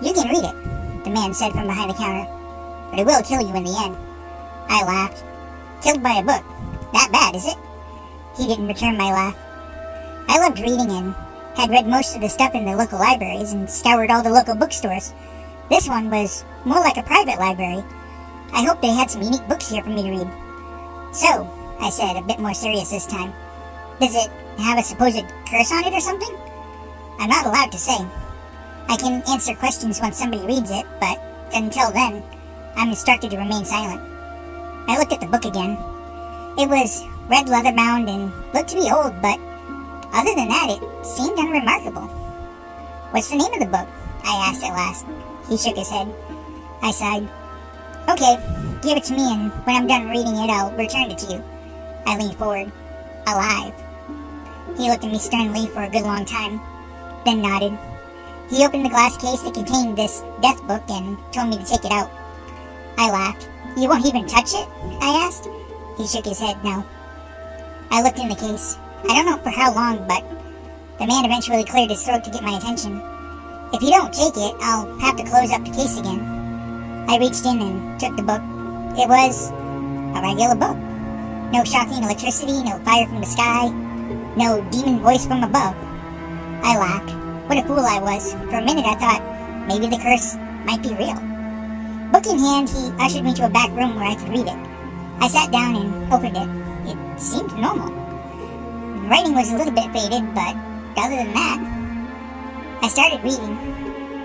"You can read it," the man said from behind the counter, "but it will kill you in the end." I laughed. "Killed by a book? That bad, is it?" He didn't return my laugh. I loved reading and had read most of the stuff in the local libraries and scoured all the local bookstores. This one was more like a private library. I hoped they had some unique books here for me to read. "So," I said, a bit more serious this time, "does it have a supposed curse on it or something?" "I'm not allowed to say. I can answer questions once somebody reads it, but until then, I'm instructed to remain silent." I looked at the book again. It was red leather-bound and looked to be old, but other than that, it seemed unremarkable. "What's the name of the book?" I asked at last. He shook his head. I sighed. "Okay, give it to me, and when I'm done reading it, I'll return it to you." I leaned forward. "Alive." He looked at me sternly for a good long time, then nodded. He opened the glass case that contained this death book and told me to take it out. I laughed. "You won't even touch it?" I asked. He shook his head no. I looked in the case. I don't know for how long, but the man eventually cleared his throat to get my attention. "If you don't take it, I'll have to close up the case again." I reached in and took the book. It was a regular book. No shocking electricity, no fire from the sky, no demon voice from above. I laughed. What a fool I was. For a minute I thought maybe the curse might be real. Book in hand, he ushered me to a back room where I could read it. I sat down and opened it. It seemed normal. The writing was a little bit faded, but other than that, I started reading.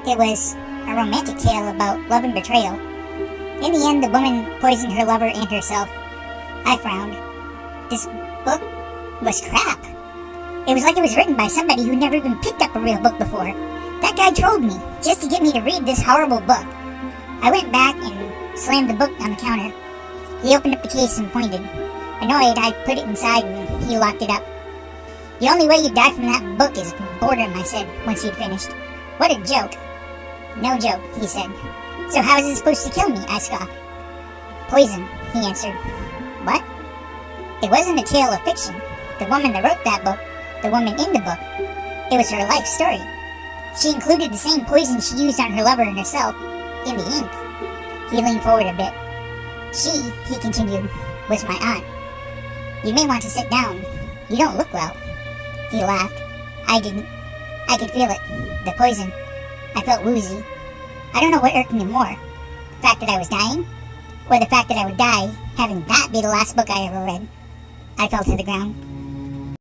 It was a romantic tale about love and betrayal. In the end, the woman poisoned her lover and herself. I frowned. This book was crap. It was like it was written by somebody who never even picked up a real book before. That guy trolled me just to get me to read this horrible book. I went back and slammed the book on the counter. He opened up the case and pointed. Annoyed, I put it inside and he locked it up. "The only way you die from that book is boredom," I said, once he'd finished. "What a joke." "No joke," he said. "So how is it supposed to kill me?" I scoffed. "Poison," he answered. "What?" "It wasn't a tale of fiction. The woman that wrote that book, the woman in the book, it was her life story. She included the same poison she used on her lover and herself in the ink." He leaned forward a bit. "She," he continued, "was my aunt. You may want to sit down. You don't look well." He laughed. I didn't. I could feel it. The poison. I felt woozy. I don't know what irked me more. The fact that I was dying? Or the fact that I would die having that be the last book I ever read. I fell to the ground.